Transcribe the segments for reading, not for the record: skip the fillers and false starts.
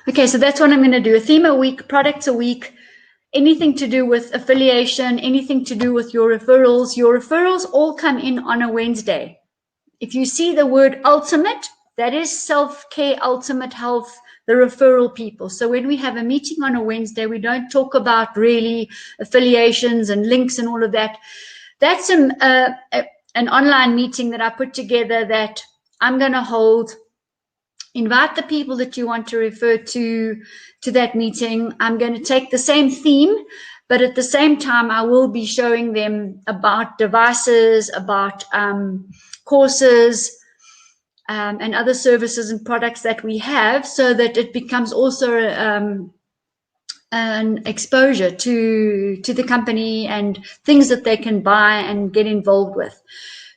Okay, so that's what I'm going to do. A theme a week, products a week, anything to do with affiliation, anything to do with your referrals. Your referrals all come in on a Wednesday. If you see the word ultimate, that is self-care, ultimate health, the referral people. So when we have a meeting on a Wednesday, we don't talk about really affiliations and links and all of that. That's an online meeting that I put together that I'm going to hold. Invite the people that you want to refer to that meeting. I'm going to take the same theme, but at the same time, I will be showing them about devices, about courses, and other services and products that we have, so that it becomes also an exposure to the company and things that they can buy and get involved with.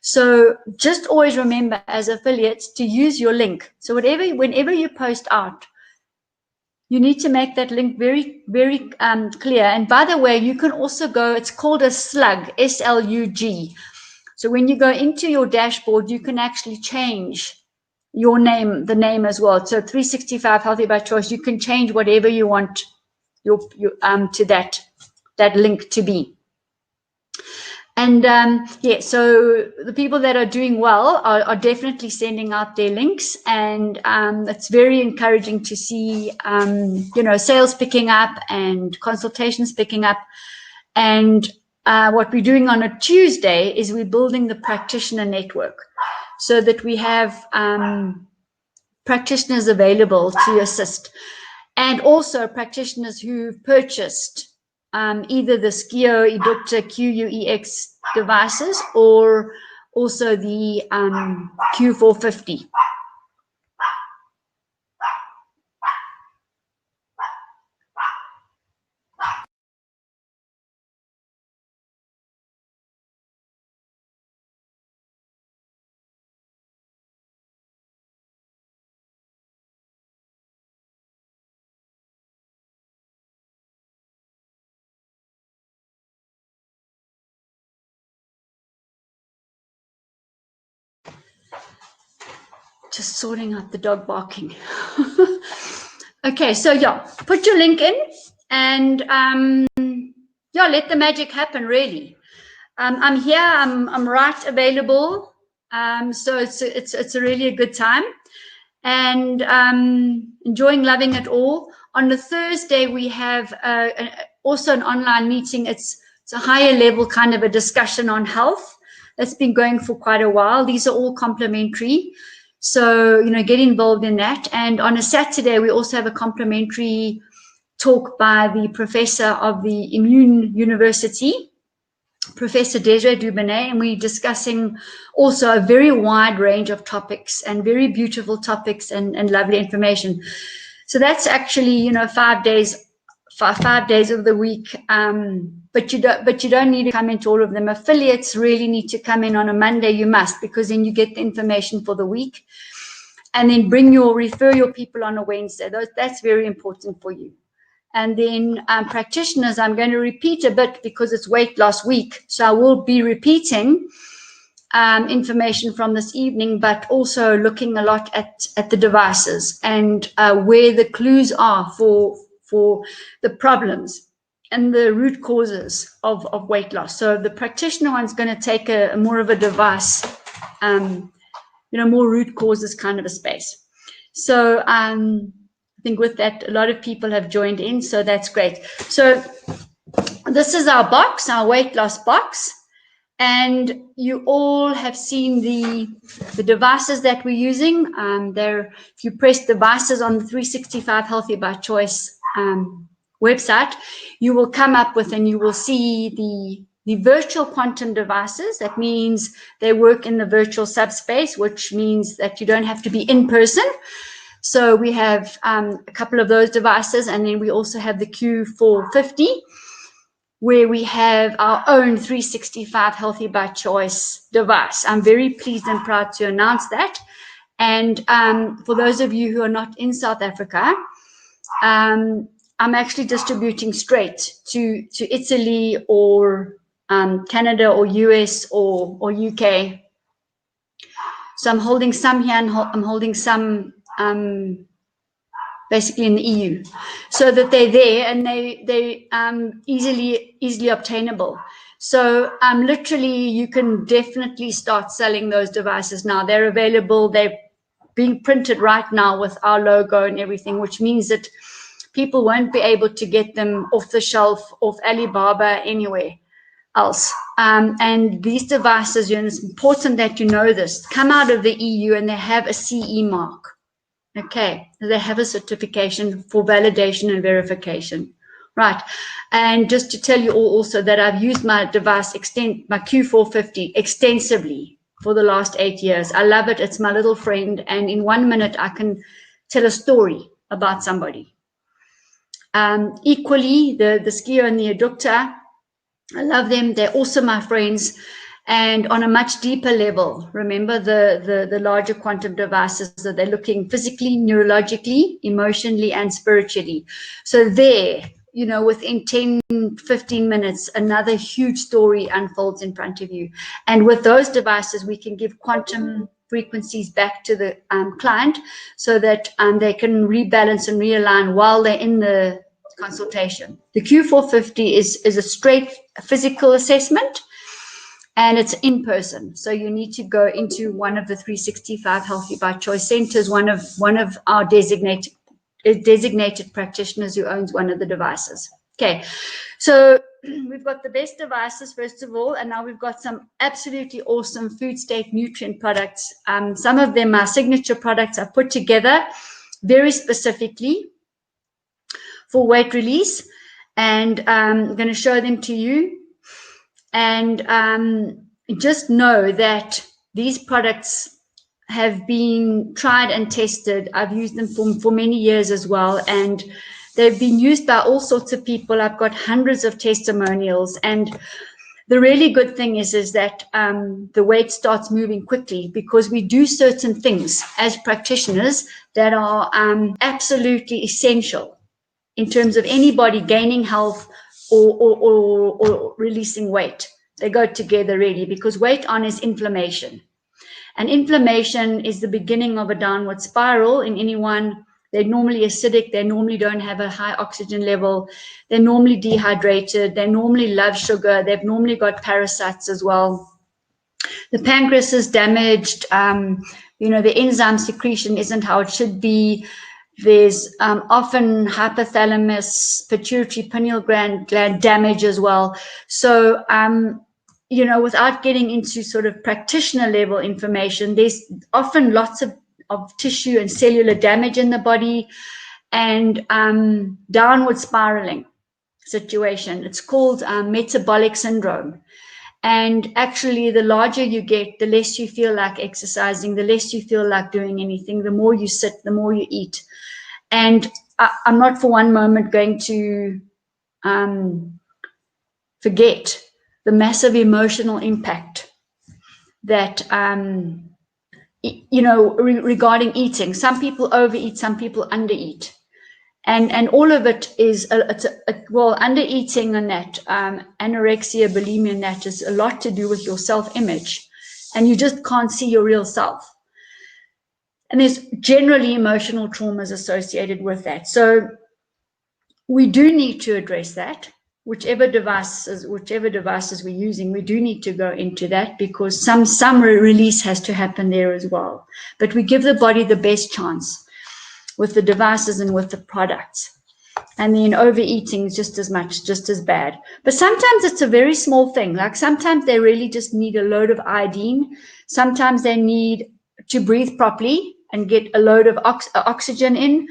So just always remember as affiliates to use your link. So whenever you post out, you need to make that link very, very clear. And by the way, you can also go, it's called a slug, S-L-U-G. So when you go into your dashboard, you can actually change your name, the name as well. So 365 Healthy by Choice, you can change whatever you want your to that link to be. And yeah, so the people that are doing well are definitely sending out their links, and it's very encouraging to see, you know, sales picking up and consultations picking up. And what we're doing on a Tuesday is we're building the practitioner network so that we have practitioners available to assist, and also practitioners who've purchased either the SCIO, EDUCTOR, QUEX devices, or also the Q450. Just sorting out the dog barking. Okay, so yeah, put your link in, and yeah, let the magic happen, really. I'm here, I'm right available, so it's a really a good time, and enjoying, loving it all. On the Thursday, we have also an online meeting. It's a higher level kind of a discussion on health that's been going for quite a while. These are all complementary. So, you know, get involved in that. And on a Saturday, we also have a complimentary talk by the professor of the Immune University, Professor Desiree Dubonnet, and we're discussing also a very wide range of topics and very beautiful topics and lovely information. So that's actually, you know, 5 days of the week, but you don't need to come into all of them. Affiliates really need to come in on a Monday. You must, because then you get the information for the week, and then refer your people on a Wednesday. That's very important for you. And then practitioners, I'm going to repeat a bit because it's weight loss week, so I will be repeating information from this evening, but also looking a lot at the devices and where the clues are for the problems and the root causes of weight loss. So the practitioner one's going to take a more of a device, you know, more root causes kind of a space. So I think with that, a lot of people have joined in, so that's great. So this is our box, our weight loss box. And you all have seen the devices that we're using. If you press devices on the 365 Healthy by Choice website, you will come up with, and you will see the virtual quantum devices. That means they work in the virtual subspace, which means that you don't have to be in person. So we have a couple of those devices, and then we also have the Q450, where we have our own 365 Healthy by Choice device. I'm very pleased and proud to announce that. And for those of you who are not in South Africa, I'm actually distributing straight to Italy or Canada or US or UK. So I'm holding some here, and I'm holding some basically in the EU, so that they're there and they easily obtainable. So literally you can definitely start selling those devices now. They're available. They're being printed right now with our logo and everything, which means that people won't be able to get them off the shelf, off Alibaba, anywhere else. And these devices, and it's important that you know this, come out of the EU and they have a CE mark. Okay, they have a certification for validation and verification. Right, and just to tell you all also that I've used my device, my Q450, extensively for the last 8 years. I love it. It's my little friend, and in 1 minute I can tell a story about somebody. Equally, the SCIO and the EDUCTOR, I love them. They're also my friends. And on a much deeper level, remember the larger quantum devices that they're looking physically, neurologically, emotionally, and spiritually. So there, you know, within 10, 15 minutes, another huge story unfolds in front of you. And with those devices, we can give quantum frequencies back to the client so that they can rebalance and realign while they're in the consultation. The Q450 is a straight physical assessment, and it's in person. So you need to go into one of the 365 Healthy by Choice centers, one of our designated practitioners who owns one of the devices. Okay, so we've got the best devices, first of all, and now we've got some absolutely awesome food state nutrient products. Some of them are signature products I've put together very specifically for weight release, and I'm going to show them to you. And just know that these products have been tried and tested. I've used them for many years as well, and they've been used by all sorts of people. I've got hundreds of testimonials, and the really good thing is that the weight starts moving quickly because we do certain things as practitioners that are absolutely essential in terms of anybody gaining health or releasing weight. They go together really, because weight on is inflammation. And inflammation is the beginning of a downward spiral in anyone. They're normally acidic. They normally don't have a high oxygen level. They're normally dehydrated. They normally love sugar. They've normally got parasites as well. The pancreas is damaged. The enzyme secretion isn't how it should be. There's often hypothalamus, pituitary, pineal gland damage as well. So, without getting into sort of practitioner level information, there's often lots of tissue and cellular damage in the body, and downward spiraling situation. It's called metabolic syndrome. And actually, the larger you get, the less you feel like exercising, the less you feel like doing anything, the more you sit, the more you eat. And I'm not for one moment going to forget the massive emotional impact that, regarding eating. Some people overeat, some people undereat. And all of it is, undereating and that, anorexia, bulimia, and that is a lot to do with your self-image. And you just can't see your real self. And there's generally emotional traumas associated with that. So we do need to address that. Whichever devices we're using, we do need to go into that, because some release has to happen there as well. But we give the body the best chance with the devices and with the products. And then overeating is just as bad. But sometimes it's a very small thing. Like sometimes they really just need a load of iodine. Sometimes they need to breathe properly and get a load of oxygen in.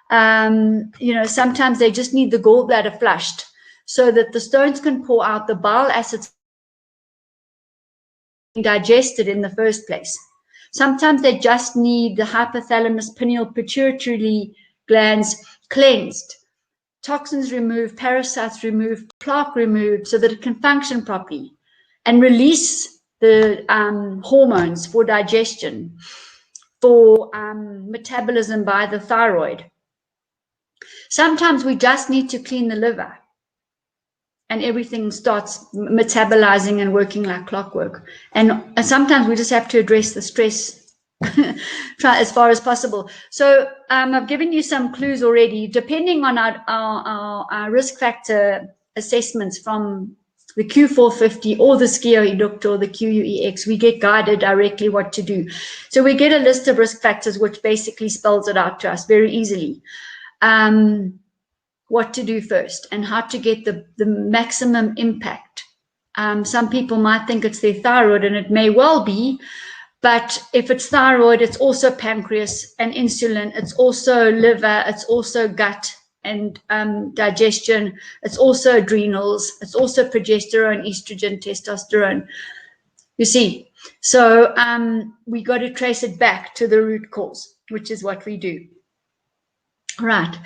Sometimes they just need the gallbladder flushed so that the stones can pour out, the bile acids digested in the first place. Sometimes they just need the hypothalamus, pineal, pituitary glands cleansed, toxins removed, parasites removed, plaque removed, so that it can function properly and release the hormones for digestion, for metabolism by the thyroid. Sometimes we just need to clean the liver and everything starts metabolizing and working like clockwork. And sometimes we just have to address the stress try as far as possible. So I've given you some clues already. Depending on our risk factor assessments from the Q450 or the SCIO EDUCTOR or the QUEX, we get guided directly what to do. So we get a list of risk factors which basically spells it out to us very easily. What to do first and how to get the maximum impact. Some people might think it's their thyroid, and it may well be, but if it's thyroid, it's also pancreas and insulin, it's also liver, it's also gut and digestion, it's also adrenals, it's also progesterone, estrogen, testosterone. You see, so we got to trace it back to the root cause, which is what we do. Right.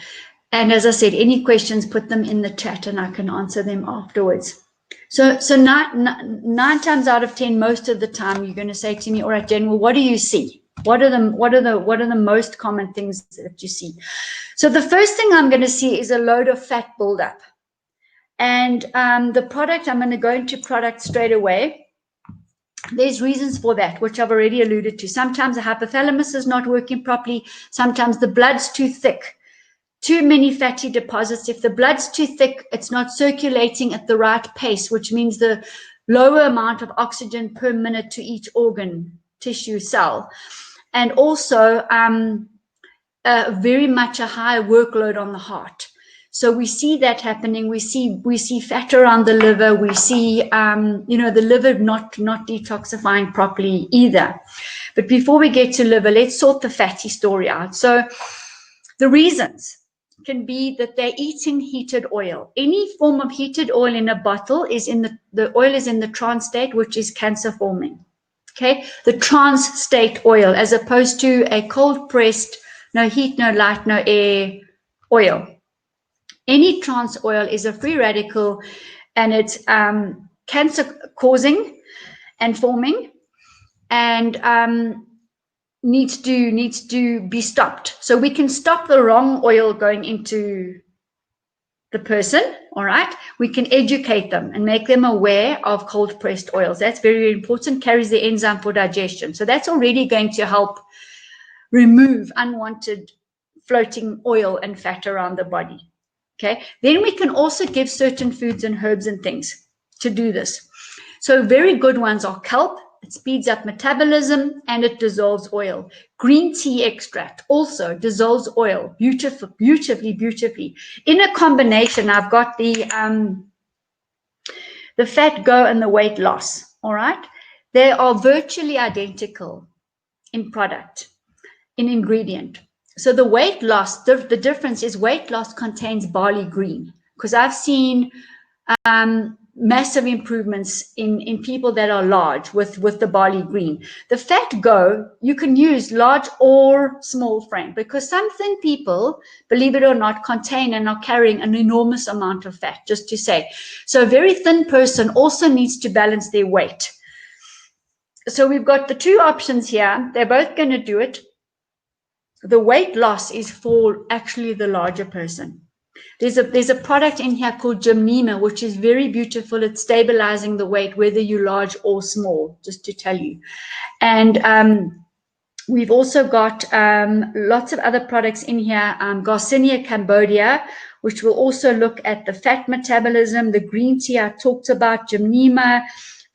And as I said, any questions, put them in the chat and I can answer them afterwards. So nine times out of 10, most of the time, you're going to say to me, all right, Jen, well, what do you see? What are the most common things that you see? So the first thing I'm going to see is a load of fat buildup. And the product, I'm going to go into product straight away. There's reasons for that, which I've already alluded to. Sometimes the hypothalamus is not working properly. Sometimes the blood's too thick. Too many fatty deposits. If the blood's too thick, it's not circulating at the right pace, which means the lower amount of oxygen per minute to each organ, tissue, cell. And also very much a high workload on the heart. So we see that happening. We see fat around the liver. We see, the liver not detoxifying properly either. But before we get to liver, let's sort the fatty story out. So the reasons can be that they're eating heated oil. Any form of heated oil in a bottle is the oil is in the trans state, which is cancer forming. Okay, the trans state oil, as opposed to a cold pressed, no heat, no light, no air oil. Any trans oil is a free radical, and it's cancer causing and forming, and needs to be stopped. So we can stop the wrong oil going into the person, all right? We can educate them and make them aware of cold pressed oils. That's very important, carries the enzyme for digestion. So that's already going to help remove unwanted floating oil and fat around the body, okay? Then we can also give certain foods and herbs and things to do this. So very good ones are kelp. It speeds up metabolism and it dissolves oil. Green tea extract also dissolves oil beautifully. In a combination, I've got the fat go and the weight loss, all right? They are virtually identical in product, in ingredient. So the weight loss, the difference is weight loss contains barley green, because I've seen massive improvements in people that are large with the barley green. The fat go, you can use large or small frame, because some thin people, believe it or not, contain and are carrying an enormous amount of fat, just to say. So a very thin person also needs to balance their weight. So we've got the two options here. They're both going to do it. The weight loss is for actually the larger person. There's a product in here called Gymnema, which is very beautiful. It's stabilizing the weight, whether you're large or small, just to tell you. And we've also got lots of other products in here. Garcinia Cambodia, which will also look at the fat metabolism, the green tea I talked about, Gymnema,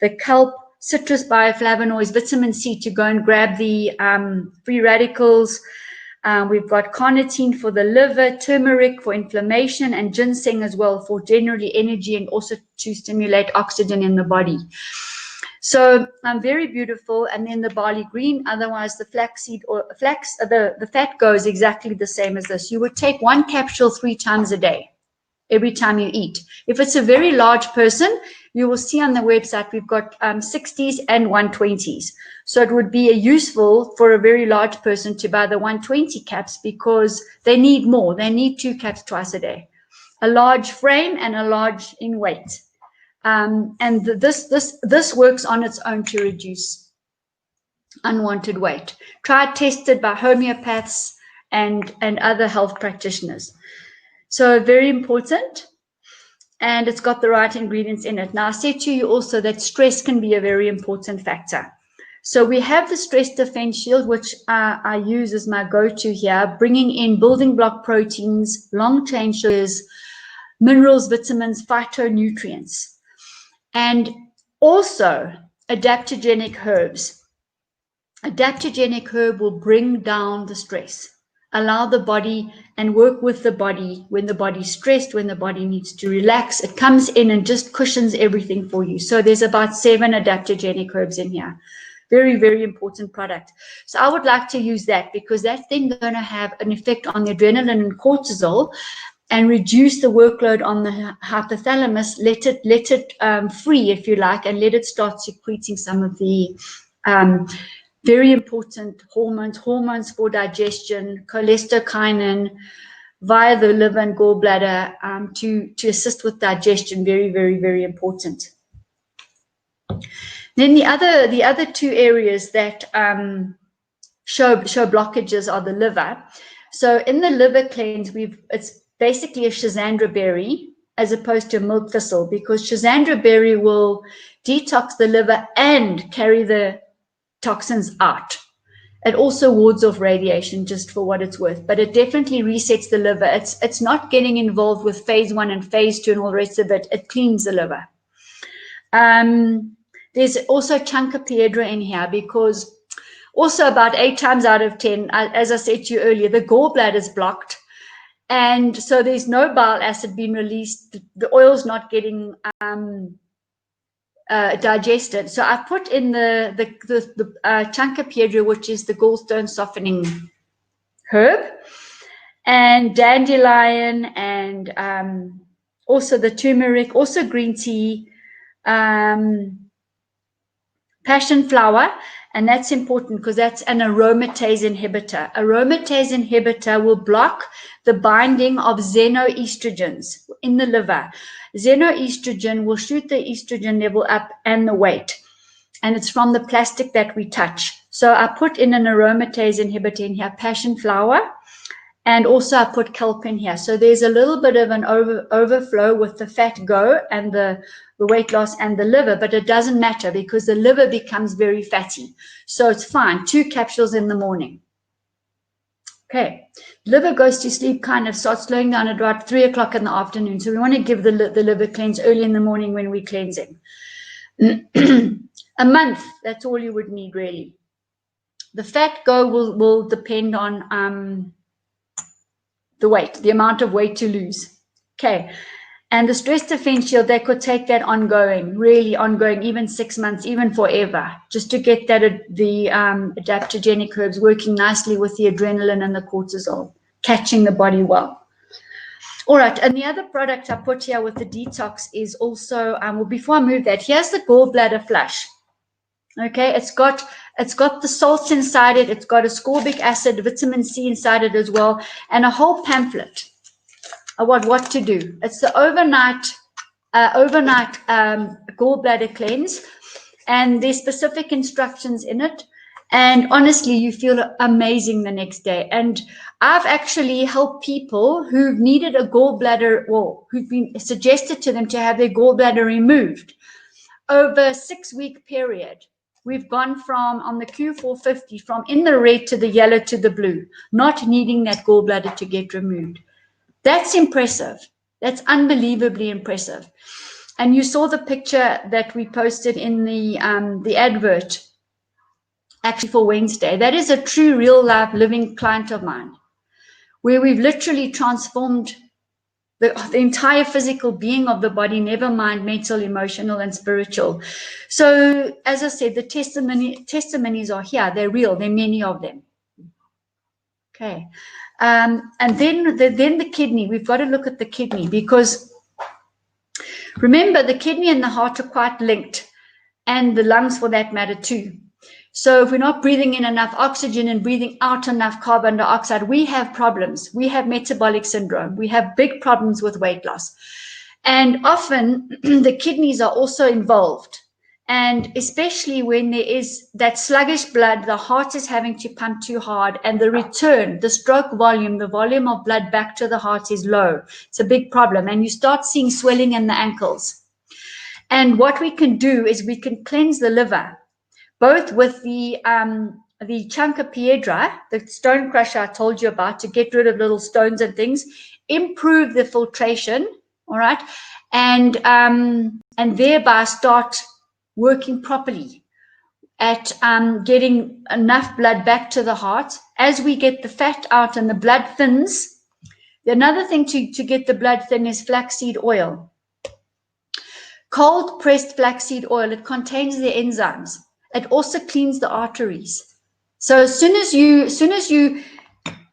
the kelp, citrus bioflavonoids, vitamin C to go and grab the free radicals. We've got carnitine for the liver, turmeric for inflammation, and ginseng as well for generally energy and also to stimulate oxygen in the body. So very beautiful. And then the barley green, otherwise the flaxseed or the fat goes exactly the same as this. You would take one capsule 3 times a day, every time you eat. If it's a very large person, you will see on the website we've got 60s and 120s. So it would be useful for a very large person to buy the 120 caps, because they need more. They need 2 caps twice a day, a large frame and a large in weight. And this works on its own to reduce unwanted weight. Tried, tested by homeopaths and other health practitioners. So very important. And it's got the right ingredients in it. Now, I said to you also that stress can be a very important factor. So we have the stress defense shield, which I use as my go-to here, bringing in building block proteins, long-chain sugars, minerals, vitamins, phytonutrients, and also adaptogenic herbs. Adaptogenic herb will bring down the stress, allow the body and work with the body when the body's stressed, when the body needs to relax. It comes in and just cushions everything for you. So there's about 7 adaptogenic herbs in here. Very, very important product. So I would like to use that because that's then going to have an effect on the adrenaline and cortisol and reduce the workload on the hypothalamus, let it free, if you like, and let it start secreting some of the very important hormones for digestion, cholecystokinin, via the liver and gallbladder to assist with digestion. Very, very, very important. Then the other 2 areas that show blockages are the liver. So in the liver cleanse, it's basically a schizandra berry as opposed to a milk thistle, because schizandra berry will detox the liver and carry the toxins out. It also wards off radiation, just for what it's worth, but it definitely resets the liver. It's not getting involved with phase 1 and phase 2 and all the rest of it. It cleans the liver. There's also Chancapiedra in here, because also about 8 times out of 10, as I said to you earlier, the gallbladder is blocked. And so there's no bile acid being released. The oil's not getting digested. So I put in the Chancapiedra, which is the gallstone softening herb, and dandelion, and also the turmeric, also green tea, passion flower. And that's important because that's an aromatase inhibitor. Aromatase inhibitor will block the binding of xenoestrogens in the liver. Xenoestrogen will shoot the estrogen level up and the weight. And it's from the plastic that we touch. So I put in an aromatase inhibitor in here, passion flower, and also I put kelp in here. So there's a little bit of an overflow with the fat go and the weight loss and the liver, but it doesn't matter because the liver becomes very fatty. So it's fine. 2 capsules in the morning. Okay. Liver goes to sleep, kind of starts slowing down at about 3 o'clock in the afternoon. So we want to give the liver cleanse early in the morning when we're cleansing. A month, that's all you would need really. The fat go will depend on the weight, the amount of weight to lose. Okay. And the stress defense shield, they could take that ongoing, really ongoing, even 6 months, even forever, just to get that the adaptogenic herbs working nicely with the adrenaline and the cortisol, catching the body well. All right, and the other product I put here with the detox is also, well, before I move that, here's the gallbladder flush. Okay, it's got the salts inside it, it's got ascorbic acid, vitamin C inside it as well, and a whole pamphlet about what to do. It's the overnight gallbladder cleanse, and there's specific instructions in it. And honestly, you feel amazing the next day. And I've actually helped people who've needed a gallbladder, or who've been suggested to them to have their gallbladder removed over a 6-week period. We've gone from, on the Q450, from in the red to the yellow to the blue, not needing that gallbladder to get removed. That's impressive. That's unbelievably impressive. And you saw the picture that we posted in the advert, actually for Wednesday. That is a true, real life living client of mine, where we've literally transformed the entire physical being of the body, never mind mental, emotional, and spiritual. So, as I said, the testimonies are here. They're real. There are many of them. Okay. And then the kidney. We've got to look at the kidney, because remember, the kidney and the heart are quite linked, and the lungs for that matter too. So if we're not breathing in enough oxygen and breathing out enough carbon dioxide, we have problems. We have metabolic syndrome. We have big problems with weight loss. And often the kidneys are also involved. And especially when there is that sluggish blood, the heart is having to pump too hard, and the return, the stroke volume, the volume of blood back to the heart is low. It's a big problem. And you start seeing swelling in the ankles. And what we can do is we can cleanse the liver both with the Chunkapiedra, the stone crusher I told you about, to get rid of little stones and things, improve the filtration, all right, and thereby start working properly at getting enough blood back to the heart. As we get the fat out and the blood thins, another thing to get the blood thin is flaxseed oil. Cold pressed flaxseed oil, it contains the enzymes. It also cleans the arteries. So as soon as you,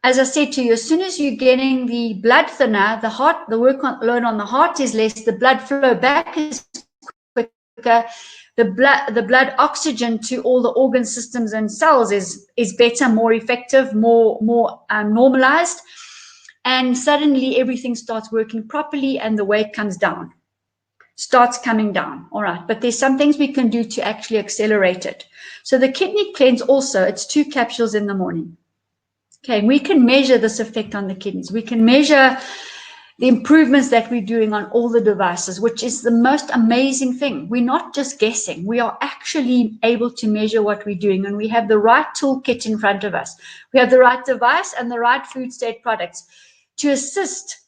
as I said to you, as soon as you're getting the blood thinner, the workload on the heart is less, the blood flow back is quicker, the blood oxygen to all the organ systems and cells is better, more effective, more normalized, and suddenly everything starts working properly and the weight comes down. Starts coming down, all right, but there's some things we can do to actually accelerate it. So the kidney cleanse also, it's 2 capsules in the morning. Okay, we can measure this effect on the kidneys. We can measure the improvements that we're doing on all the devices, which is the most amazing thing. We're not just guessing. We are actually able to measure what we're doing, and we have the right toolkit in front of us. We have the right device and the right food state products to assist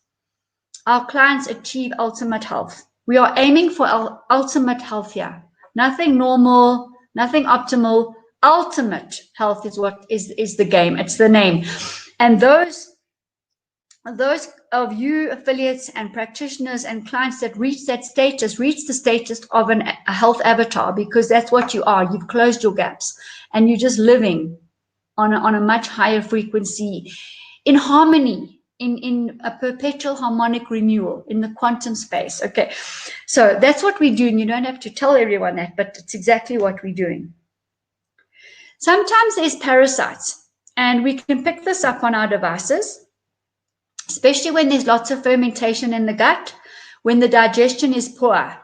our clients achieve ultimate health. We are aiming for our ultimate health here. Nothing normal, nothing optimal. Ultimate health is what is the game. It's the name. And those of you affiliates and practitioners and clients that reach that status, reach the status of a health avatar, because that's what you are. You've closed your gaps and you're just living on a much higher frequency, in harmony, in a perpetual harmonic renewal in the quantum space. Okay, so that's what we do, and you don't have to tell everyone that, but it's exactly what we're doing. Sometimes there's parasites, and we can pick this up on our devices, especially when there's lots of fermentation in the gut, when the digestion is poor.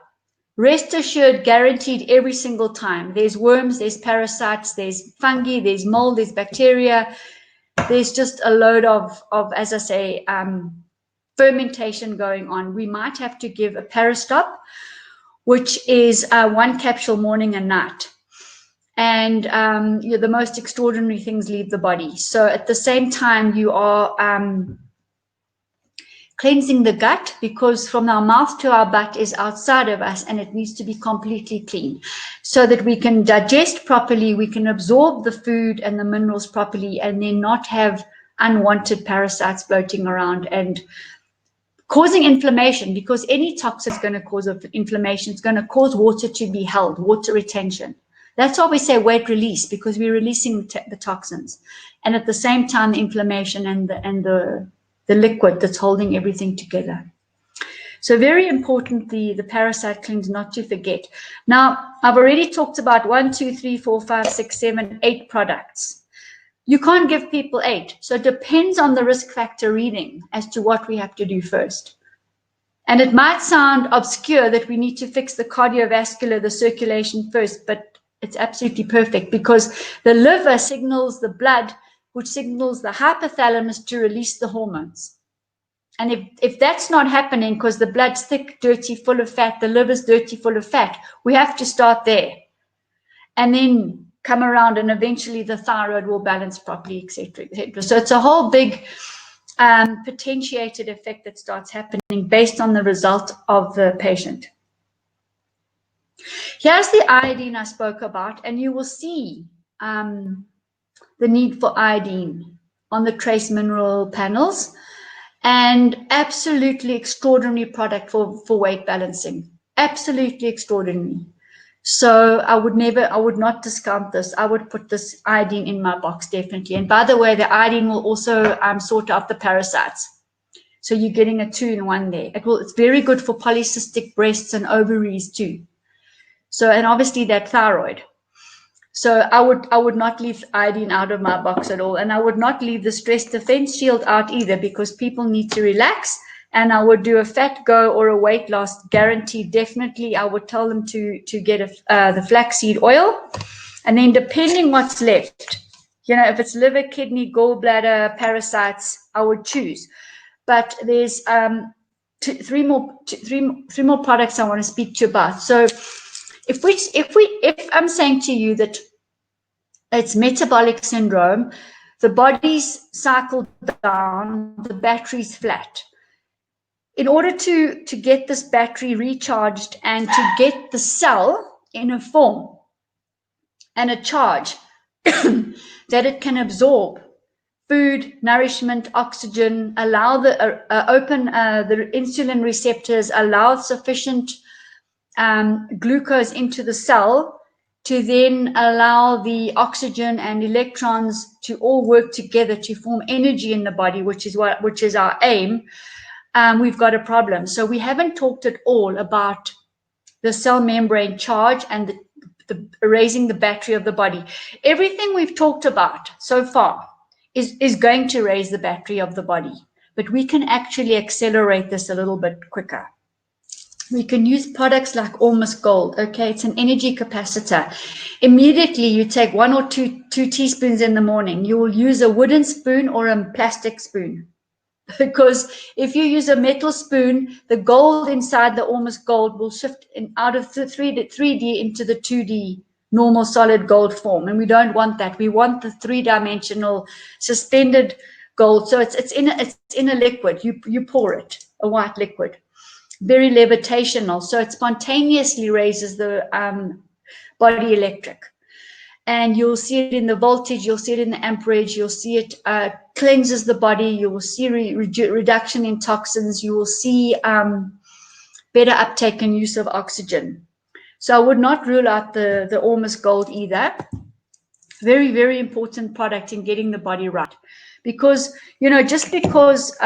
Rest assured, guaranteed every single time. There's worms, there's parasites, there's fungi, there's mold, there's bacteria. There's just a load of as I say, fermentation going on. We might have to give a Parastop, which is 1 capsule morning and night. And the most extraordinary things leave the body. So at the same time, you are cleansing the gut, because from our mouth to our butt is outside of us, and it needs to be completely clean so that we can digest properly, we can absorb the food and the minerals properly, and then not have unwanted parasites floating around and causing inflammation, because any toxin is going to cause inflammation. It's going to cause water to be held, water retention. That's why we say weight release, because we're releasing the toxins, and at the same time the inflammation and the liquid that's holding everything together. So very important, the parasite cleanse, not to forget. Now, I've already talked about 1, 2, 3, 4, 5, 6, 7, 8 products. You can't give people 8. So it depends on the risk factor reading as to what we have to do first. And it might sound obscure that we need to fix the cardiovascular, the circulation first, but it's absolutely perfect, because the liver signals the blood, which signals the hypothalamus to release the hormones. And if that's not happening, because the blood's thick, dirty, full of fat, the liver's dirty, full of fat, we have to start there. And then come around, and eventually the thyroid will balance properly, etc., etc. So it's a whole big potentiated effect that starts happening based on the result of the patient. Here's the iodine I spoke about, and you will see the need for iodine on the trace mineral panels, and absolutely extraordinary product for weight balancing. Absolutely extraordinary. So I would not discount this. I would put this iodine in my box, definitely. And by the way, the iodine will also sort out the parasites. So you're getting a 2-in-1 there. It's very good for polycystic breasts and ovaries too. So, and obviously that thyroid. So I would not leave iodine out of my box at all. And I would not leave the stress defense shield out either, because people need to relax. And I would do a fat go or a weight loss guaranteed. Definitely, I would tell them to get the flaxseed oil. And then depending what's left, if it's liver, kidney, gallbladder, parasites, I would choose. But there's three more products I want to speak to you about. So if I'm saying to you that it's metabolic syndrome. The body's cycled down, the battery's flat. In order to get this battery recharged and to get the cell in a form and a charge that it can absorb food, nourishment, oxygen, allow the open the insulin receptors, allow sufficient glucose into the cell to then allow the oxygen and electrons to all work together to form energy in the body, which is our aim. We've got a problem. So we haven't talked at all about the cell membrane charge and the raising the battery of the body. Everything we've talked about so far is going to raise the battery of the body, but we can actually accelerate this a little bit quicker. We can use products like Almost Gold. Okay, it's an energy capacitor. Immediately you take 1 or 2 teaspoons in the morning. You will use a wooden spoon or a plastic spoon, because if you use a metal spoon, the gold inside the Almost Gold will shift out of the 3D into the 2D normal solid gold form, and we don't want that. We want the 3-dimensional suspended gold. So it's in a liquid. You pour it, a white liquid, very levitational. So it spontaneously raises the body electric, and you'll see it in the voltage. You'll see it in the amperage. You'll see it cleanses the body. You will see reduction in toxins. You will see better uptake and use of oxygen. So I would not rule out the Almost Gold either. Very, very important product in getting the body right. Because, you know, just because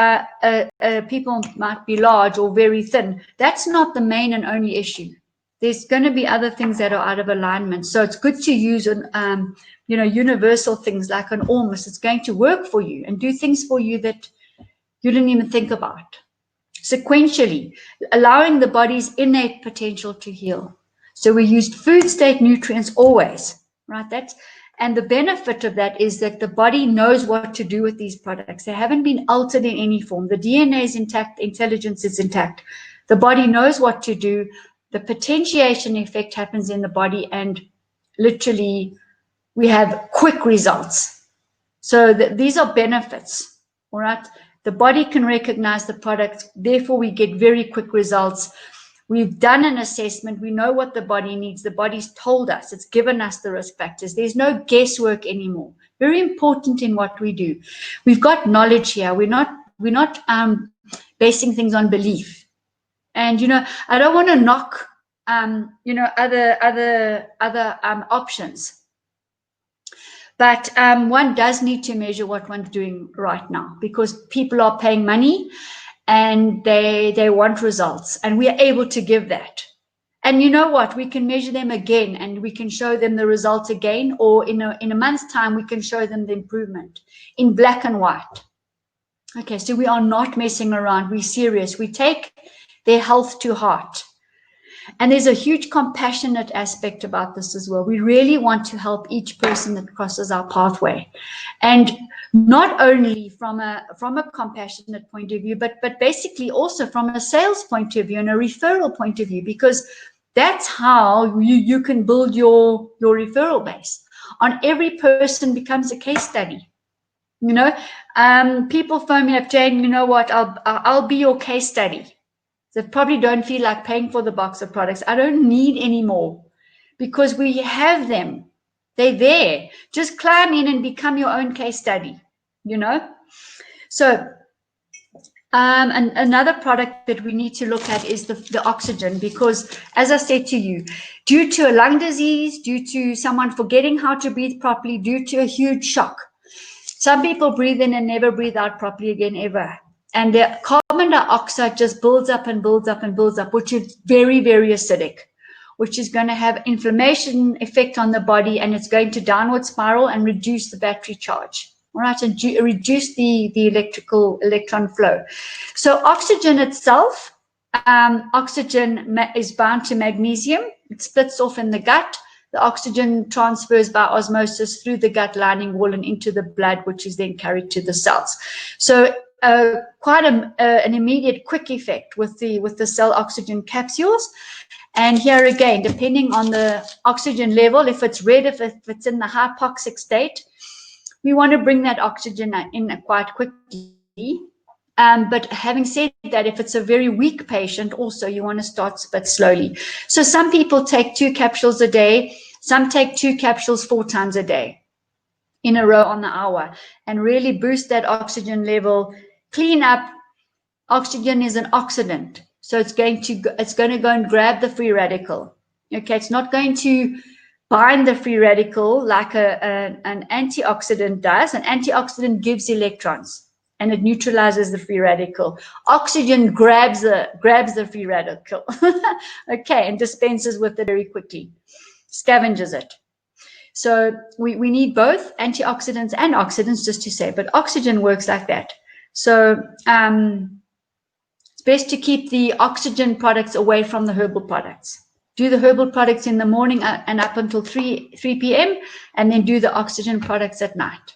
people might be large or very thin, that's not the main and only issue. There's going to be other things that are out of alignment. So it's good to use, you know, universal things like an Almost. It's going to work for you and do things for you that you didn't even think about. Sequentially, allowing the body's innate potential to heal. So we used food state nutrients always, right? And the benefit of that is that the body knows what to do with these products. They haven't been altered in any form. The DNA is intact, the intelligence is intact. The body knows what to do. The potentiation effect happens in the body, and literally we have quick results. So these are benefits, all right? The body can recognize the product, therefore we get very quick results. We've done an assessment. We know what the body needs. The body's told us. It's given us the risk factors. There's no guesswork anymore. Very important in what we do. We've got knowledge here. We're not basing things on belief. And, you know, I don't want to knock, you know, other options. But one does need to measure what one's doing right now, because people are paying money and they want results, and we are able to give that. And you know what? We can measure them again, and we can show them the results again, or in a month's time, we can show them the improvement in black and white. Okay, so we are not messing around. We're serious. We take their health to heart. And there's a huge compassionate aspect about this as well. We really want to help each person that crosses our pathway. And not only from a compassionate point of view, but basically also from a sales point of view and a referral point of view, because that's how you can build your referral base. On every person becomes a case study. You know, people phone me up, Jane, you know what, I'll be your case study. That probably don't feel like paying for the box of products. I don't need any more, because we have them. They're there. Just climb in and become your own case study, you know. So and another product that we need to look at is the oxygen, because as I said to you, due to a lung disease, due to someone forgetting how to breathe properly, due to a huge shock, some people breathe in and never breathe out properly again ever. And the carbon dioxide just builds up and builds up and builds up, which is very, very acidic, which is going to have inflammation effect on the body, and it's going to downward spiral and reduce the battery charge, all right, and reduce the electron flow. So oxygen itself, oxygen is bound to magnesium. It splits off in the gut. The oxygen transfers by osmosis through the gut lining wall and into the blood, which is then carried to the cells. So quite an immediate quick effect with the cell oxygen capsules. And here again, depending on the oxygen level, if it's red, if it's in the hypoxic state, we want to bring that oxygen in quite quickly. But having said that, if it's a very weak patient, also you want to start a bit slowly. So some people take 2 capsules a day. Some take 2 capsules 4 times a day in a row on the hour, and really boost that oxygen level, clean up. Oxygen is an oxidant, so it's going to go and grab the free radical. Okay, it's not going to bind the free radical like an antioxidant does. An antioxidant gives electrons and it neutralizes the free radical. Oxygen grabs the free radical, okay, and dispenses with it very quickly, scavenges it. So we need both antioxidants and oxidants, just to say, but oxygen works like that. So it's best to keep the oxygen products away from the herbal products. Do the herbal products in the morning and up until 3 p.m. and then do the oxygen products at night.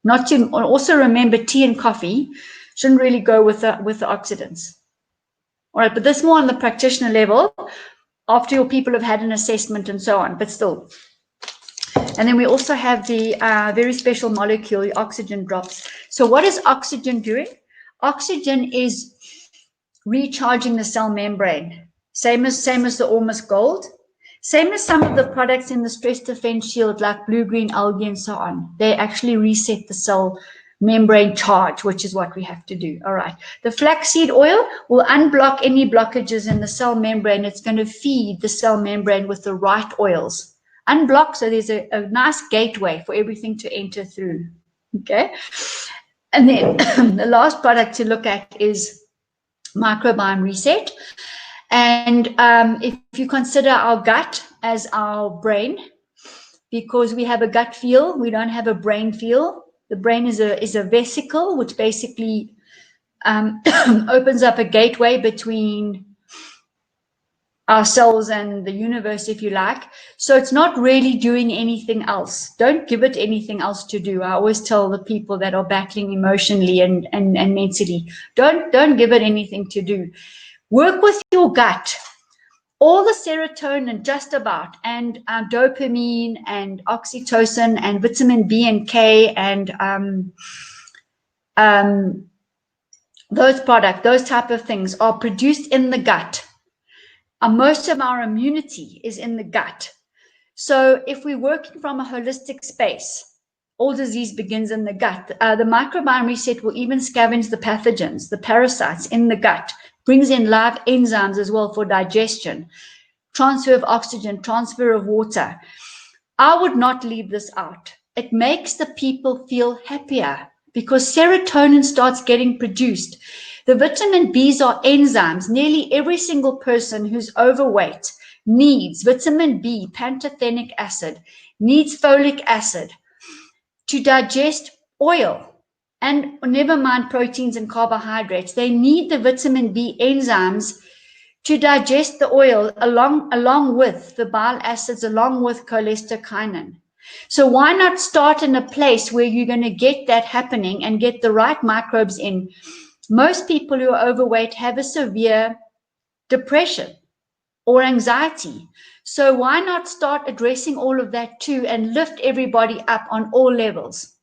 Not to also remember, tea and coffee shouldn't really go with the oxidants. All right, but this more on the practitioner level after your people have had an assessment and so on, but still. And then we also have the very special molecule, the oxygen drops. So what is oxygen doing? Oxygen is recharging the cell membrane. Same as the Almost Gold. Same as some of the products in the stress defense shield, like blue-green algae and so on. They actually reset the cell membrane charge, which is what we have to do. All right. The flaxseed oil will unblock any blockages in the cell membrane. It's going to feed the cell membrane with the right oils. Unblock, so there's a nice gateway for everything to enter through. Okay. And then the last product to look at is microbiome reset. And if you consider our gut as our brain, because we have a gut feel, we don't have a brain feel. The brain is a vesicle, which basically opens up a gateway between ourselves and the universe, if you like. So it's not really doing anything else. Don't give it anything else to do. I always tell the people that are battling emotionally and mentally, don't give it anything to do. Work with your gut. All the serotonin, just about, and dopamine and oxytocin and vitamin B and K and those type of things are produced in the gut. Most of our immunity is in the gut. So if we're working from a holistic space, all disease begins in the gut. The microbiome reset will even scavenge the pathogens, the parasites in the gut, brings in live enzymes as well for digestion, transfer of oxygen, transfer of water. I would not leave this out. It makes the people feel happier because serotonin starts getting produced. The vitamin Bs are enzymes. Nearly every single person who's overweight needs vitamin B, pantothenic acid, needs folic acid to digest oil. And never mind proteins and carbohydrates. They need the vitamin B enzymes to digest the oil along with the bile acids, along with cholecystokinin. So why not start in a place where you're going to get that happening and get the right microbes in? Most people who are overweight have a severe depression or anxiety. So why not start addressing all of that too and lift everybody up on all levels?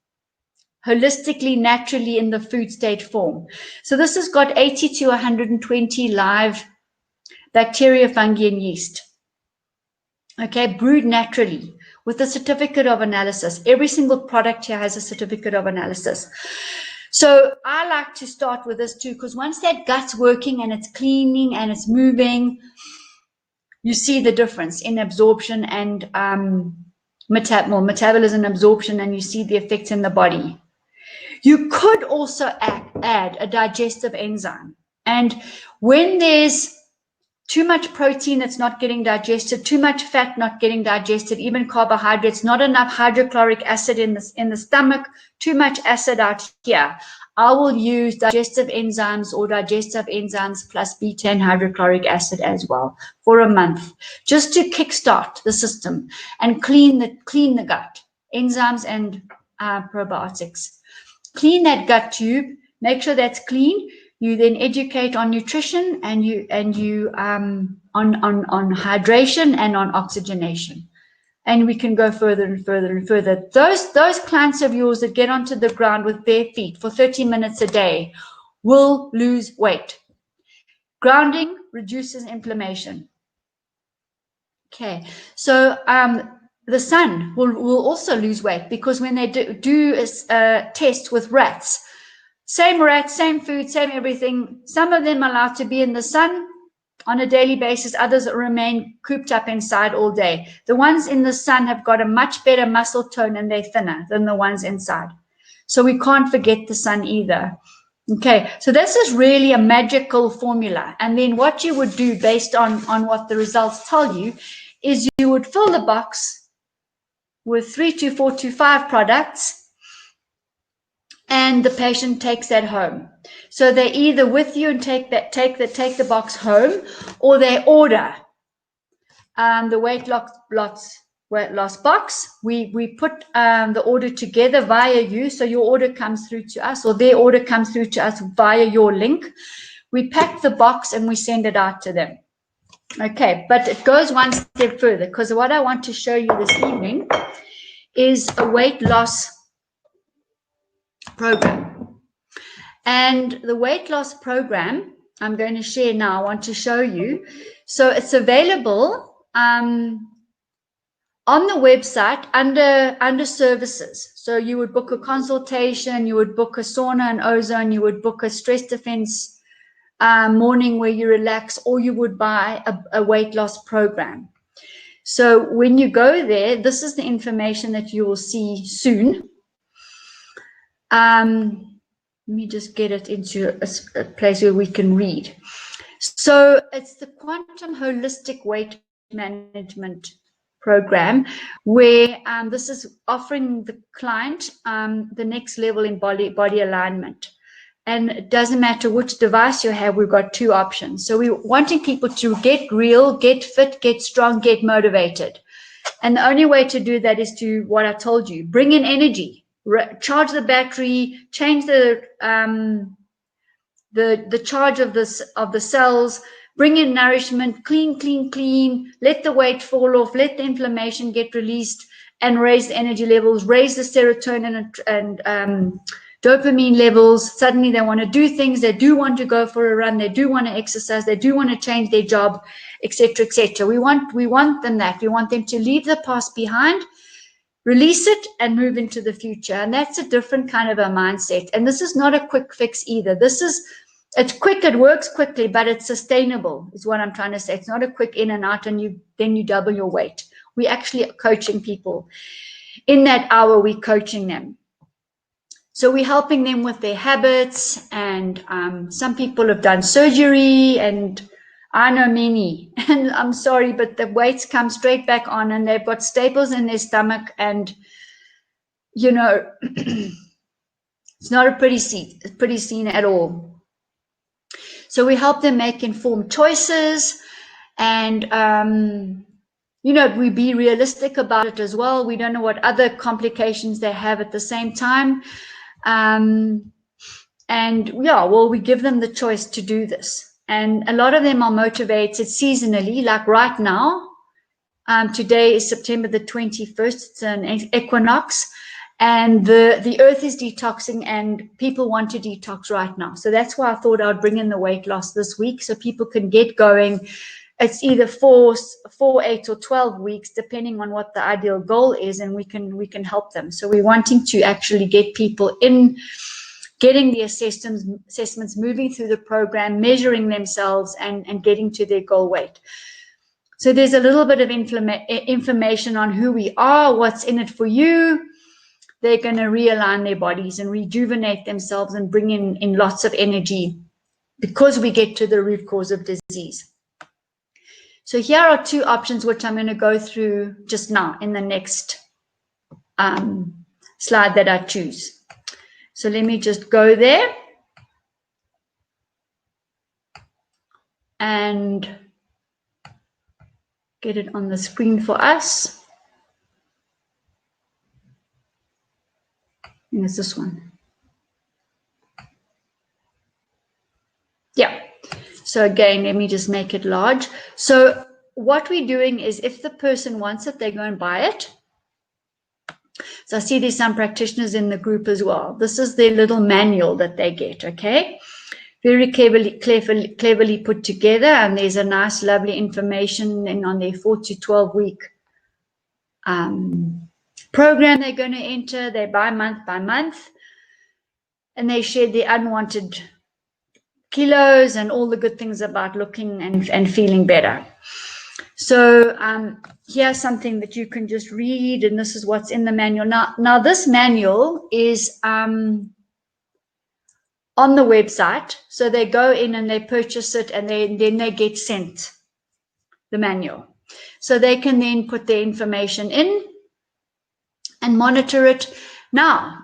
Holistically, naturally, in the food state form. So this has got 80 to 120 live bacteria, fungi, and yeast. Okay, brewed naturally with a certificate of analysis. Every single product here has a certificate of analysis. So I like to start with this too, because once that gut's working and it's cleaning and it's moving, you see the difference in absorption and metabolism, absorption, and you see the effects in the body. You could also add a digestive enzyme. And when there's too much protein that's not getting digested, too much fat not getting digested, even carbohydrates, not enough hydrochloric acid in the stomach, too much acid out here, I will use digestive enzymes or digestive enzymes plus beta hydrochloric acid as well for a month, just to kickstart the system and clean the gut, enzymes and probiotics. Clean that gut tube, Make sure that's clean. You then educate on nutrition and you on hydration and on oxygenation. And we can go further and further and further. Those clients of yours that get onto the ground with bare feet for 30 minutes a day will lose weight. Grounding reduces inflammation. Okay, so the sun will also lose weight, because when they do a test with rats, same rats, same food, same everything, some of them are allowed to be in the sun on a daily basis, others remain cooped up inside all day. The ones in the sun have got a much better muscle tone and they're thinner than the ones inside. So we can't forget the sun either. Okay, so this is really a magical formula. And then what you would do based on what the results tell you is you would fill the box with 3 to 4 to 5 products, and the patient takes that home. So they're either with you and take the box home, or they order the weight loss box. We put the order together via you, so your order comes through to us, or their order comes through to us via your link. We pack the box and we send it out to them. Okay, but it goes one step further, because what I want to show you this evening is a weight loss program. And the weight loss program I'm going to share now, I want to show you. So it's available on the website under services. So you would book a consultation, you would book a sauna and ozone, you would book a stress defense morning where you relax, or you would buy a weight loss program. So when you go there, this is the information that you will see soon. Let me just get it into a place where we can read. So it's the Quantum Holistic Weight Management Program, where this is offering the client the next level in body alignment. And it doesn't matter which device you have, we've got 2 options. So we're wanting people to get real, get fit, get strong, get motivated. And the only way to do that is to, what I told you, bring in energy. Charge the battery, change the charge of the cells, bring in nourishment, clean, let the weight fall off, let the inflammation get released, and raise the energy levels, raise the serotonin and dopamine levels. Suddenly they want to do things, they do want to go for a run, they do want to exercise, they do want to change their job, etc., etc. We want them that. We want them to leave the past behind, release it, and move into the future. And that's a different kind of a mindset. And this is not a quick fix either. It's quick, it works quickly, but it's sustainable, is what I'm trying to say. It's not a quick in and out and then you double your weight. We actually are coaching people. In that hour, we're coaching them. So we're helping them with their habits, and some people have done surgery, and I know many, and I'm sorry, but the weights come straight back on, and they've got staples in their stomach, and you know, it's not a pretty scene at all. So we help them make informed choices, and you know, we be realistic about it as well. We don't know what other complications they have at the same time. And yeah, well, we give them the choice to do this. And a lot of them are motivated seasonally, like right now. Today is September the 21st, it's an equinox, and the earth is detoxing, and people want to detox right now. So that's why I thought I'd bring in the weight loss this week, so people can get going. It's either 4, 8, or 12 weeks, depending on what the ideal goal is, and we can help them. So we're wanting to actually get people in, getting the assessments, moving through the program, measuring themselves, and getting to their goal weight. So there's a little bit of information on who we are, what's in it for you. They're going to realign their bodies and rejuvenate themselves and bring in lots of energy, because we get to the root cause of disease. So here are 2 options, which I'm going to go through just now in the next slide that I choose. So let me just go there and get it on the screen for us. And it's this one. So again, let me just make it large. So what we're doing is if the person wants it, they go and buy it. So I see there's some practitioners in the group as well. This is their little manual that they get, okay? Very cleverly put together, and there's a nice, lovely information and on their 4 to 12 week program they're going to enter. They buy month by month, and they share the unwanted kilos and all the good things about looking and feeling better. So here's something that you can just read, and this is what's in the manual. Now this manual is on the website. So they go in and they purchase it, and then they get sent the manual. So they can then put their information in and monitor it. Now,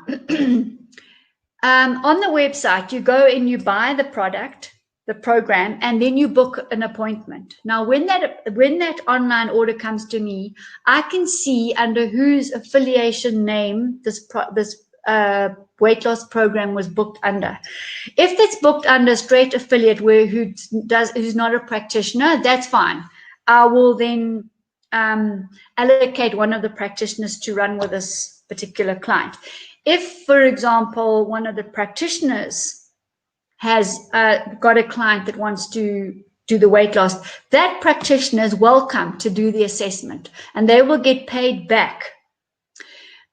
on the website, you go in, you buy the product, the program, and then you book an appointment. Now, when that online order comes to me, I can see under whose affiliation name this weight loss program was booked under. If it's booked under straight affiliate who's not a practitioner, that's fine. I will then allocate one of the practitioners to run with this particular client. If, for example, one of the practitioners has got a client that wants to do the weight loss, that practitioner is welcome to do the assessment, and they will get paid back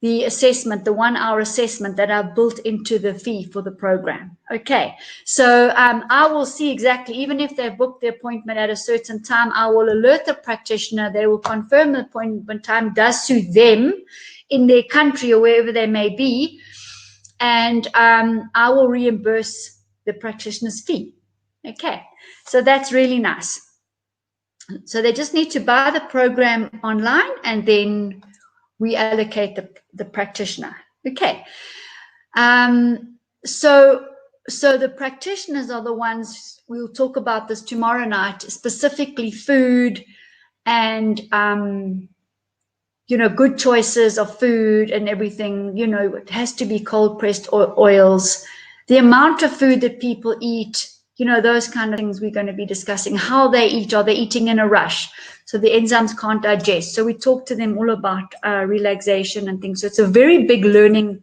the assessment, the 1 hour assessment that I've built into the fee for the program. Okay, so I will see exactly, even if they've booked the appointment at a certain time, I will alert the practitioner. They will confirm the appointment time does suit them in their country or wherever they may be, and I will reimburse the practitioner's fee. Okay, so that's really nice. So they just need to buy the program online, and then we allocate the practitioner. Okay, so the practitioners are the ones, we'll talk about this tomorrow night, specifically food and good choices of food and everything. It has to be cold pressed oils, the amount of food that people eat, those kind of things we're going to be discussing. How they eat, are they eating in a rush? So the enzymes can't digest. So we talk to them all about relaxation and things. So it's a very big learning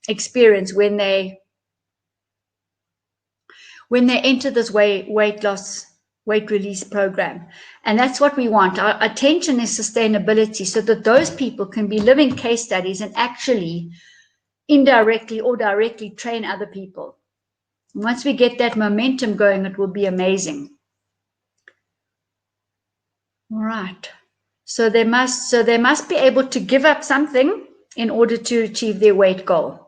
experience when they enter this weight loss, weight release program. And that's what we want. Our attention is sustainability, so that those people can be living case studies and actually indirectly or directly train other people. Once we get that momentum going, it will be amazing. All right. So they must be able to give up something in order to achieve their weight goal.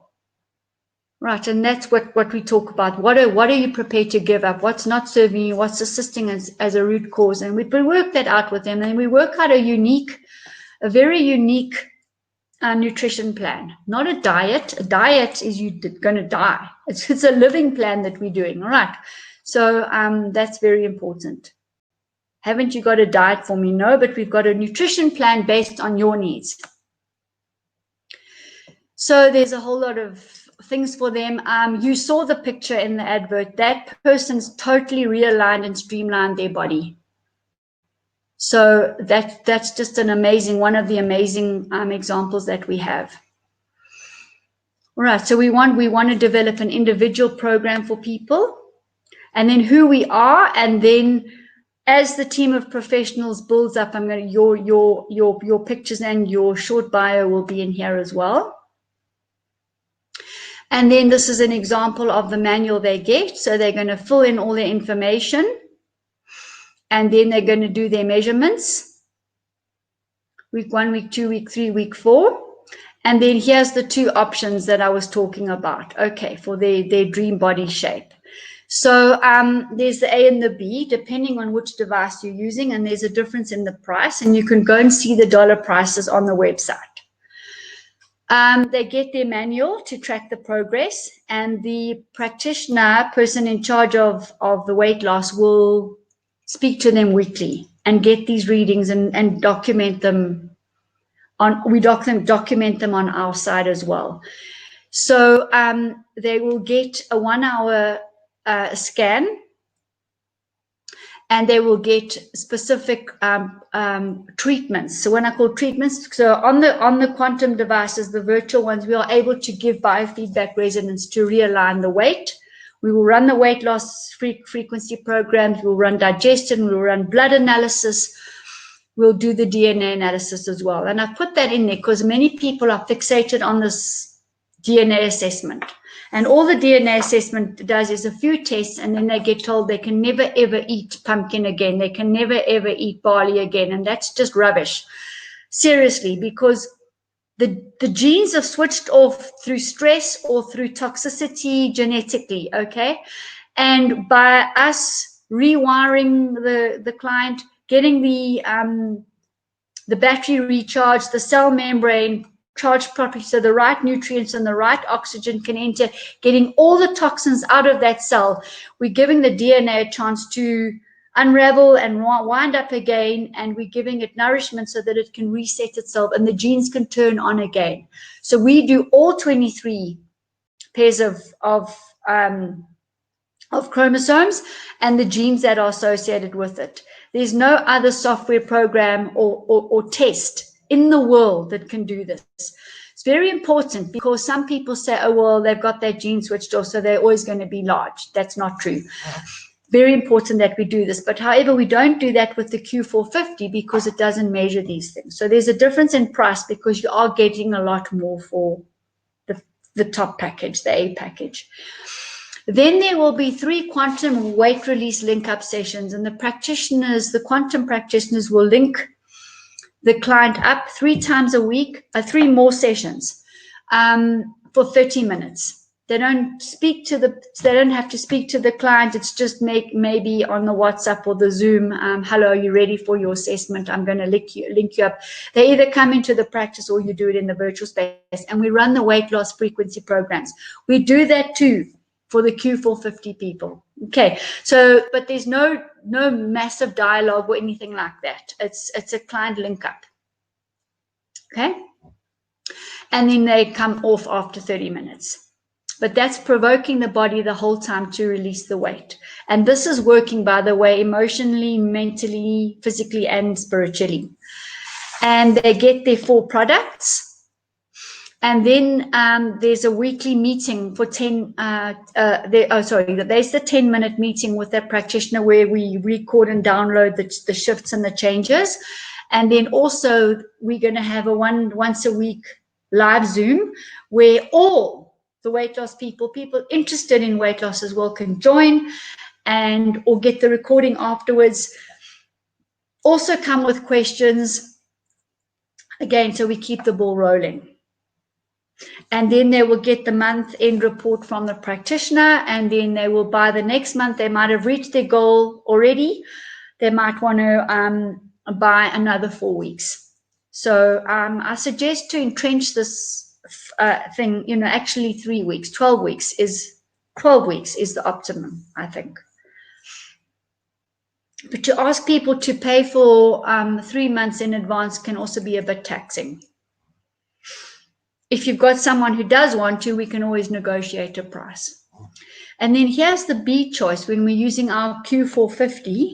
Right, and that's what we talk about. What are you prepared to give up? What's not serving you? What's assisting as a root cause? And we work that out with them, and we work out a very unique nutrition plan, not a diet. A diet is you're going to die. It's a living plan that we're doing. All right, so that's very important. Haven't you got a diet for me? No, but we've got a nutrition plan based on your needs. So there's a whole lot of things for them. You saw the picture in the advert. That person's totally realigned and streamlined their body. So that's just one of the amazing examples that we have. All right, so we want to develop an individual program for people, and then who we are, and then as the team of professionals builds up, I'm going to your pictures and your short bio will be in here as well. And then this is an example of the manual they get. So they're going to fill in all their information, and then they're going to do their measurements. Week 1, week 2, week 3, week 4. And then here's the 2 options that I was talking about, okay, for their dream body shape. So there's the A and the B, depending on which device you're using, and there's a difference in the price, and you can go and see the dollar prices on the website. They get their manual to track the progress, and the practitioner, person in charge of the weight loss, will speak to them weekly and get these readings and document them. We document them on our side as well. So they will get a 1 hour scan and they will get specific treatments. So when I call treatments, so on the quantum devices, the virtual ones, we are able to give biofeedback resonance to realign the weight. We will run the weight loss frequency programs. We'll run digestion. We'll run blood analysis. We'll do the DNA analysis as well. And I've put that in there because many people are fixated on this DNA assessment. And all the DNA assessment does is a few tests, and then they get told they can never, ever eat pumpkin again. They can never, ever eat barley again. And that's just rubbish. Seriously, because the genes have switched off through stress or through toxicity genetically, okay? And by us rewiring the client, getting the battery recharged, the cell membrane charged properly so the right nutrients and the right oxygen can enter, getting all the toxins out of that cell, we're giving the DNA a chance to unravel and wind up again, and we're giving it nourishment so that it can reset itself and the genes can turn on again. So we do all 23 pairs of chromosomes and the genes that are associated with it. There's no other software program or test in the world that can do this. It's very important because some people say, oh, well, they've got that gene switched off, so they're always going to be large. That's not true. Very important that we do this. But however, we don't do that with the Q450 because it doesn't measure these things. So there's a difference in price because you are getting a lot more for the top package, the A package. Then there will be 3 quantum weight release link-up sessions, and the quantum practitioners will link the client up 3 times a week, 3 more sessions for 30 minutes. They don't have to speak to the client. It's just maybe on the WhatsApp or the Zoom. Hello, are you ready for your assessment? I'm going to link you up. They either come into the practice or you do it in the virtual space, and we run the weight loss frequency programs. We do that too for the Q450 people. Okay, so, but there's no massive dialogue or anything like that. It's a client link up. Okay, and then they come off after 30 minutes. But that's provoking the body the whole time to release the weight. And this is working, by the way, emotionally, mentally, physically, and spiritually. And they get their 4 products. And then there's a weekly meeting for 10, there's the 10-minute meeting with that practitioner where we record and download the shifts and the changes. And then also we're going to have a once a week live Zoom where all the weight loss people interested in weight loss as well can join or get the recording afterwards. Also come with questions, again, so we keep the ball rolling. And then they will get the month-end report from the practitioner, and then they will, by the next month, they might have reached their goal already. They might want to buy another 4 weeks. So I suggest to entrench this thing, actually 3 weeks. 12 weeks is the optimum, I think. But to ask people to pay for 3 months in advance can also be a bit taxing. If you've got someone who does want to, we can always negotiate a price. And then here's the B choice when we're using our Q450.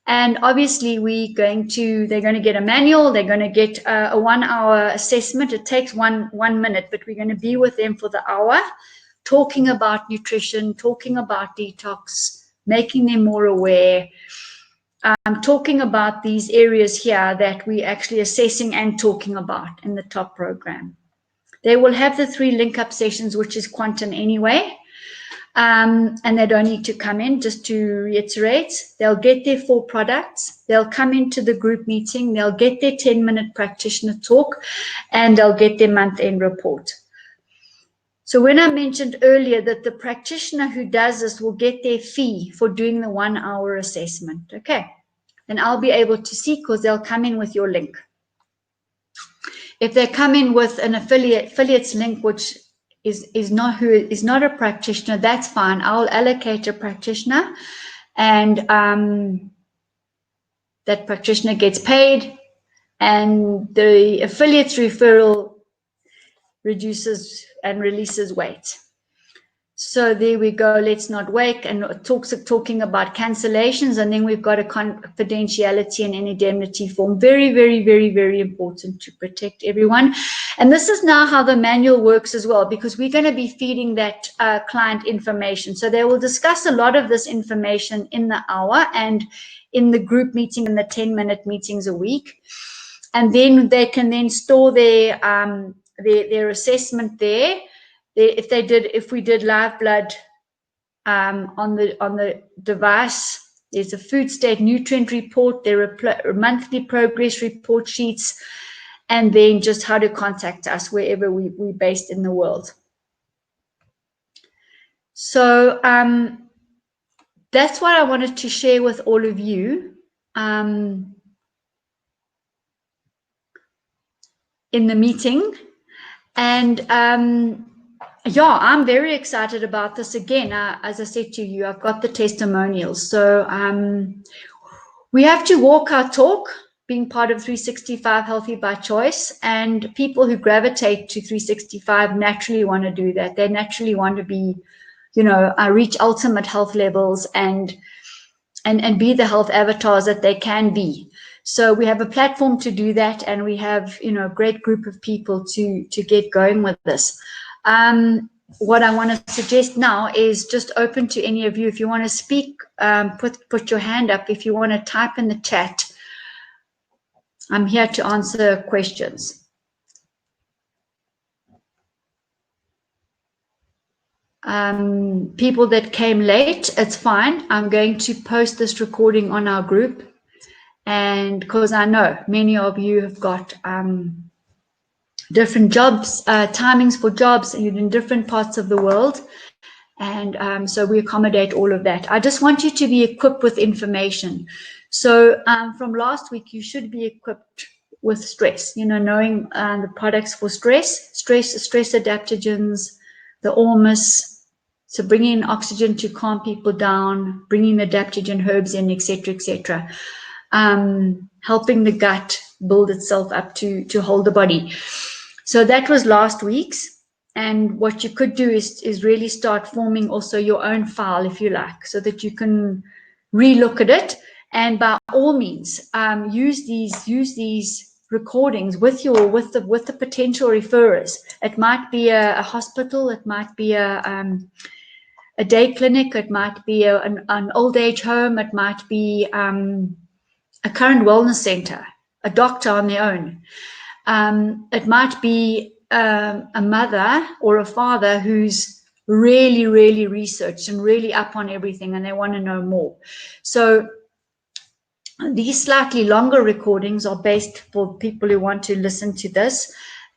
And obviously they're going to get a manual. They're going to get a 1-hour assessment. It takes one minute, but we're going to be with them for the hour, talking about nutrition, talking about detox, making them more aware. Talking about these areas here that we're actually assessing and talking about in the top program. They will have the 3 link-up sessions, which is quantum anyway, and they don't need to come in. Just to reiterate, they'll get their 4 products, they'll come into the group meeting, they'll get their 10-minute practitioner talk, and they'll get their month-end report. So when I mentioned earlier that the practitioner who does this will get their fee for doing the 1-hour assessment, okay, and I'll be able to see because they'll come in with your link. If they come in with an affiliates link, which is not a practitioner, that's fine. I'll allocate a practitioner, and that practitioner gets paid, and the affiliates referral reduces and releases weight. So there we go. Let's not wake, and talking about cancellations, and then we've got a confidentiality and indemnity form. Very, very, very, very important to protect everyone. And this is now how the manual works as well, because we're going to be feeding that client information. So they will discuss a lot of this information in the hour and in the group meeting and the 10-minute meetings a week. And then they can then store their assessment there. If we did live blood on the device, there's a food state nutrient report, there are monthly progress report sheets, and then just how to contact us wherever we're based in the world. So that's what I wanted to share with all of you in the meeting. And yeah, I'm very excited about this. Again, as I said to you, I've got the testimonials. So we have to walk our talk, being part of 365 Healthy by Choice. And people who gravitate to 365 naturally want to do that. They naturally want to be, reach ultimate health levels and be the health avatars that they can be. So we have a platform to do that, and we have, a great group of people to get going with this. What I want to suggest now is just open to any of you. If you want to speak, put your hand up. If you want to type in the chat, I'm here to answer questions. People that came late, it's fine. I'm going to post this recording on our group. And because I know many of you have got different jobs, timings for jobs, and you're in different parts of the world. And so we accommodate all of that. I just want you to be equipped with information. So from last week, you should be equipped with stress, knowing the products for stress adaptogens, the Ormus, so bringing in oxygen to calm people down, bringing the adaptogen herbs in, etc., etc. Helping the gut build itself up to hold the body. So that was last week's. And what you could do is really start forming also your own file, if you like, so that you can relook at it. And by all means, use these recordings with the potential referrers. It might be a hospital, it might be a day clinic, it might be an old age home, it might be a current wellness center, a doctor on their own. It might be a mother or a father who's really, really researched and really up on everything, and they want to know more. So these slightly longer recordings are based for people who want to listen to this.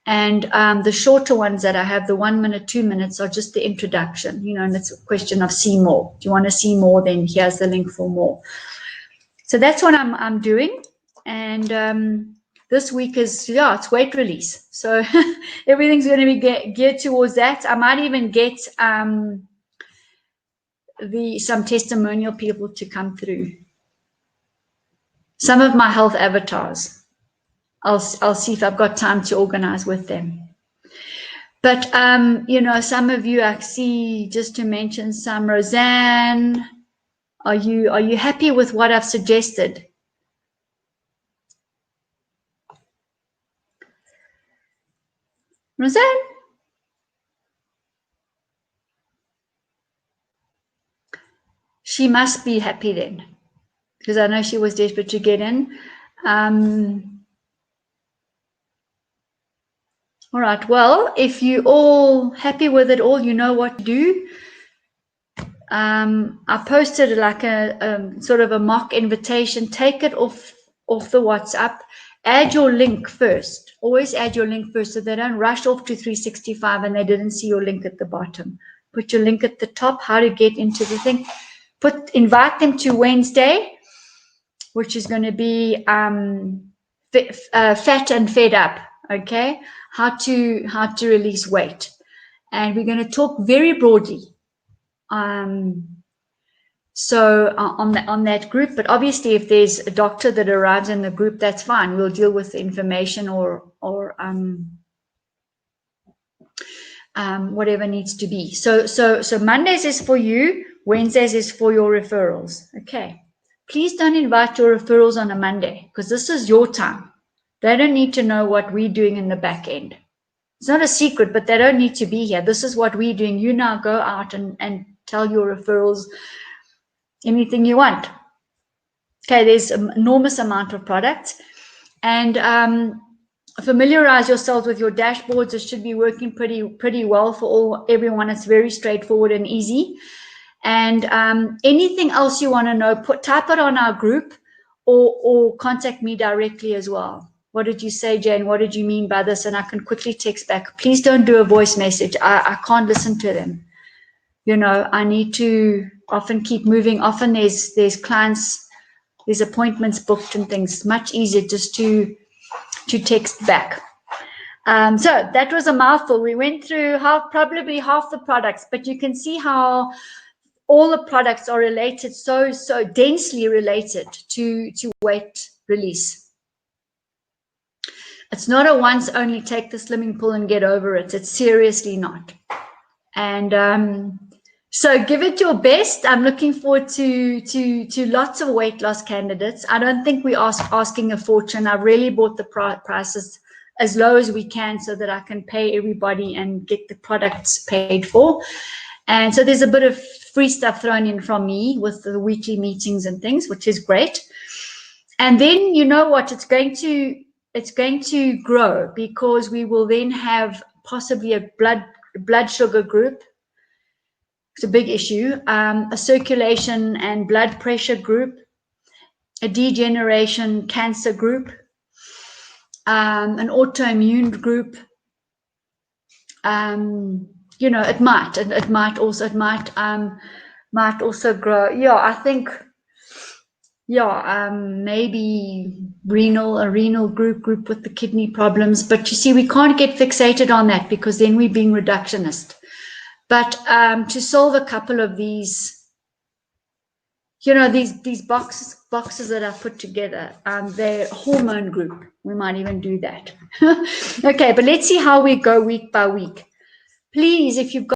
And the shorter ones that I have, the 1 minute, 2 minutes, are just the introduction, and it's a question of see more. Do you want to see more? Then here's the link for more. So that's what I'm doing. And this week is, it's weight release. So everything's going to be geared towards that. I might even get some testimonial people to come through. Some of my health avatars. I'll see if I've got time to organize with them. But, some of you, I see, just to mention some, Roseanne, are you happy with what I've suggested? Roseanne? She must be happy then, because I know she was desperate to get in. All right, well, if you're all happy with it all, you know what to do. I posted like a sort of a mock invitation. Take it off the WhatsApp. Add your link first. Always add your link first so they don't rush off to 365 and they didn't see your link at the bottom. Put your link at the top, how to get into the thing. Invite them to Wednesday, which is going to be fat and fed up. Okay, how to release weight, and we're going to talk very broadly. So on that group, but obviously if there's a doctor that arrives in the group, that's fine. We'll deal with the information or whatever needs to be. So Mondays is for you, Wednesdays is for your referrals. Okay. Please don't invite your referrals on a Monday, because this is your time. They don't need to know what we're doing in the back end. It's not a secret, but they don't need to be here. This is what we're doing. You now go out and tell your referrals anything you want. Okay, there's an enormous amount of products. And familiarize yourselves with your dashboards. It should be working pretty well for everyone. It's very straightforward and easy. And anything else you want to know, type it on our group, or contact me directly as well. What did you say, Jane? What did you mean by this? And I can quickly text back. Please don't do a voice message. I can't listen to them. You know, I need to often keep moving. Often there's clients, there's appointments booked and things. It's much easier just to text back. So that was a mouthful. We went through probably half the products, but you can see how all the products are related, so densely related to weight release. It's not a once only take the slimming pill and get over it. It's seriously not. And so give it your best. I'm looking forward to lots of weight loss candidates. I don't think we are asking a fortune. I've really bought the prices as low as we can so that I can pay everybody and get the products paid for. And so there's a bit of free stuff thrown in from me with the weekly meetings and things, which is great. And then you know what, it's going to grow, because we will then have possibly a blood sugar group. It's a big issue. A circulation and blood pressure group, a degeneration cancer group, an autoimmune group. You know, it might also grow. Yeah, I think, yeah, maybe a renal group with the kidney problems. But you see, we can't get fixated on that, because then we're being reductionist. But to solve a couple of these, you know, these boxes that I've put together, they're hormone group. We might even do that. Okay, but let's see how we go week by week. Please, if you've got